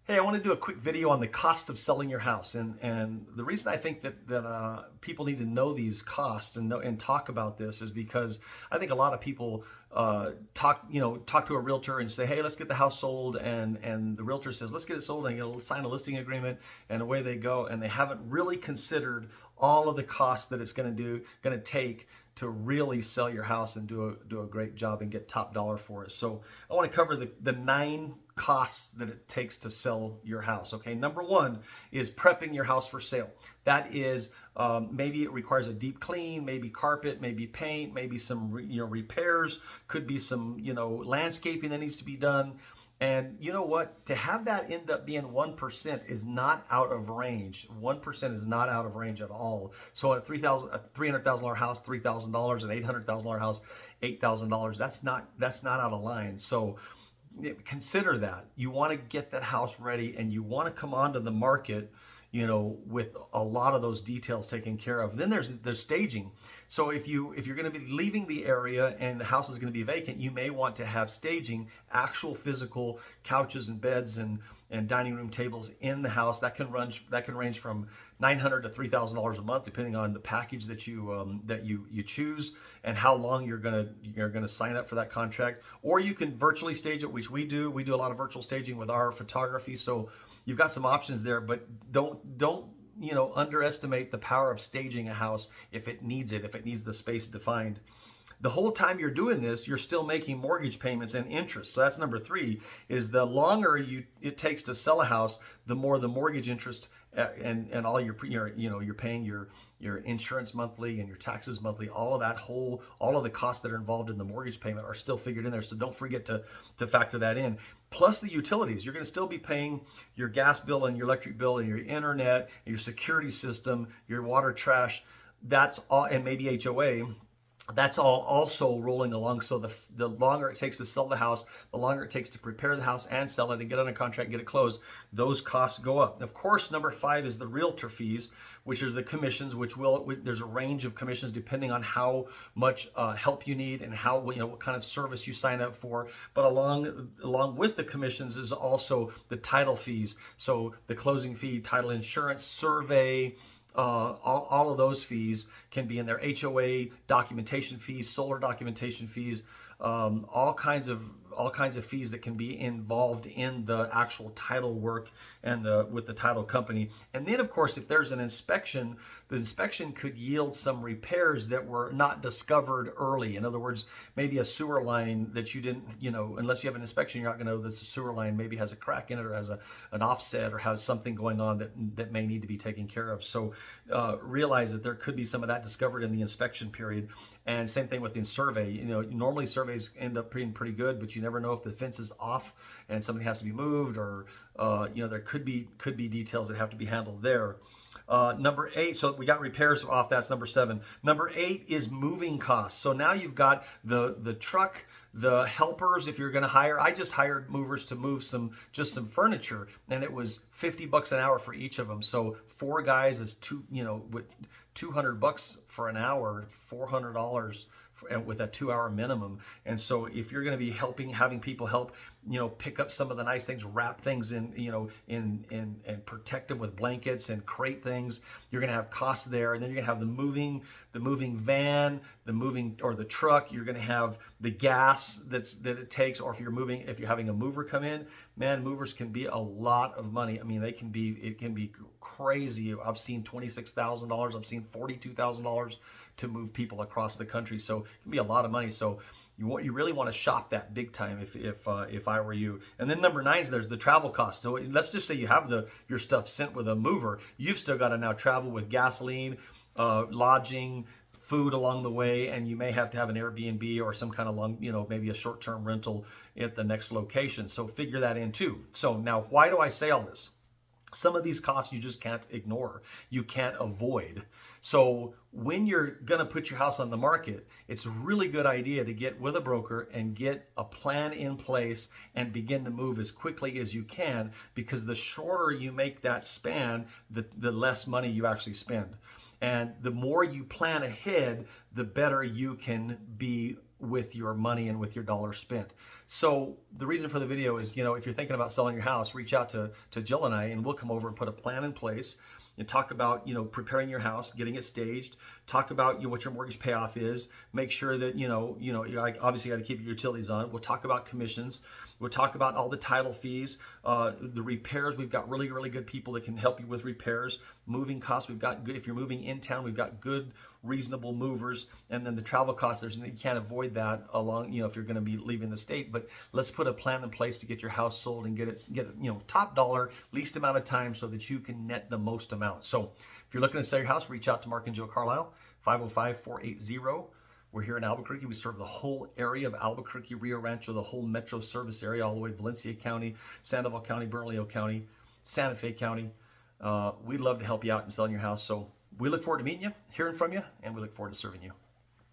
Hey, I want to do a quick video on the cost of selling your house, and the reason I think that people need to know these costs and talk about this is because I think a lot of people talk to a realtor and say, hey, let's get the house sold, and the realtor says, let's get it sold, and you'll sign a listing agreement, and away they go, and they haven't really considered all of the costs that it's going to take to really sell your house and do a great job and get top dollar for it. So I want to cover the 9 costs that it takes to sell your house. Okay, number 1 is prepping your house for sale. That is maybe it requires a deep clean, maybe carpet, maybe paint, maybe some repairs, could be some landscaping that needs to be done. And you know what? To have that end up being 1% is not out of range. 1% is not out of range at all. So a $300,000 house, $3,000, an $800,000 house, $8,000. That's not out of line. So consider that. You want to get that house ready, and you want to come onto the market with a lot of those details taken care of. Then there's staging. So if you're going to be leaving the area and the house is going to be vacant, you may want to have staging, actual physical couches and beds and dining room tables in the house. That can range from $900 to $3,000 a month, depending on the package that you choose and how long you're gonna sign up for that contract. Or you can virtually stage it, which we do. We do a lot of virtual staging with our photography. So you've got some options there, but don't underestimate the power of staging a house if it needs the space defined. The whole time you're doing this, you're still making mortgage payments and interest. So that's number 3, is the longer it takes to sell a house, the more the mortgage interest and all you're paying your insurance monthly and your taxes monthly, all of the costs that are involved in the mortgage payment are still figured in there. So don't forget to factor that in. Plus the utilities. You're going to still be paying your gas bill and your electric bill and your internet, and your security system, your water, trash. That's all, and maybe HOA. That's all also rolling along. So the longer it takes to sell the house, the longer it takes to prepare the house and sell it and get on a contract, get it closed, those costs go up. And of course, number 5 is the realtor fees, which are the commissions, there's a range of commissions depending on how much help you need and what kind of service you sign up for. But along with the commissions is also the title fees. So the closing fee, title insurance, survey, all of those fees can be in there. HOA documentation fees, solar documentation fees, all kinds of fees that can be involved in the actual title work and with the title company. And then of course, if there's an inspection, the inspection could yield some repairs that were not discovered early. In other words, maybe a sewer line that you didn't, unless you have an inspection, you're not going to know that the sewer line maybe has a crack in it or has an offset or has something going on that may need to be taken care of. So realize that there could be some of that discovered in the inspection period. And same thing with the survey. Normally surveys end up being pretty good, but you never know if the fence is off and something has to be moved, or there could be details that have to be handled there. Number 8, so we got repairs off. That's number 7. Number 8 is moving costs. So now you've got the truck, the helpers. If you're going to hire, I just hired movers to move some furniture, and it was $50 an hour for each of them. So 4 guys is with $200 for an hour, $400 with a 2-hour minimum. And so if you're going to be having people help, pick up some of the nice things, wrap things in, and protect them with blankets and crate things, you're going to have costs there. And then you're going to have the moving van, the truck. You're going to have the gas that it takes, or if you're having a mover come in, man, movers can be a lot of money. I mean, it can be crazy. I've seen $26,000. I've seen $42,000 to move people across the country. So it can be a lot of money. So you really want to shop that big time if I were you. And then number 9 is there's the travel cost. So let's just say you have your stuff sent with a mover. You've still got to now travel with gasoline, lodging, food along the way, and you may have to have an Airbnb or some kind of maybe a short-term rental at the next location. So figure that in too. So now, why do I say all this? Some of these costs you just can't ignore. You can't avoid. So when you're going to put your house on the market, it's a really good idea to get with a broker and get a plan in place and begin to move as quickly as you can, because the shorter you make that span, the less money you actually spend. And the more you plan ahead, the better you can be with your money and with your dollars spent. So the reason for the video is, if you're thinking about selling your house, reach out to Jill and I, and we'll come over and put a plan in place and talk about, preparing your house, getting it staged, talk about what your mortgage payoff is, make sure that, obviously you got to keep your utilities on. We'll talk about commissions. We'll talk about all the title fees, the repairs. We've got really, really good people that can help you with repairs, moving costs. We've got good, if you're moving in town, we've got good, reasonable movers. And then the travel costs, you can't avoid that along, if you're going to be leaving the state. But let's put a plan in place to get your house sold and get it, top dollar, least amount of time so that you can net the most amount. So if you're looking to sell your house, reach out to Mark and Jill Carlisle, 505-480. We're here in Albuquerque. We serve the whole area of Albuquerque, Rio Rancho, the whole metro service area, all the way to Valencia County, Sandoval County, Bernalillo County, Santa Fe County. We'd love to help you out in selling your house. So we look forward to meeting you, hearing from you, and we look forward to serving you.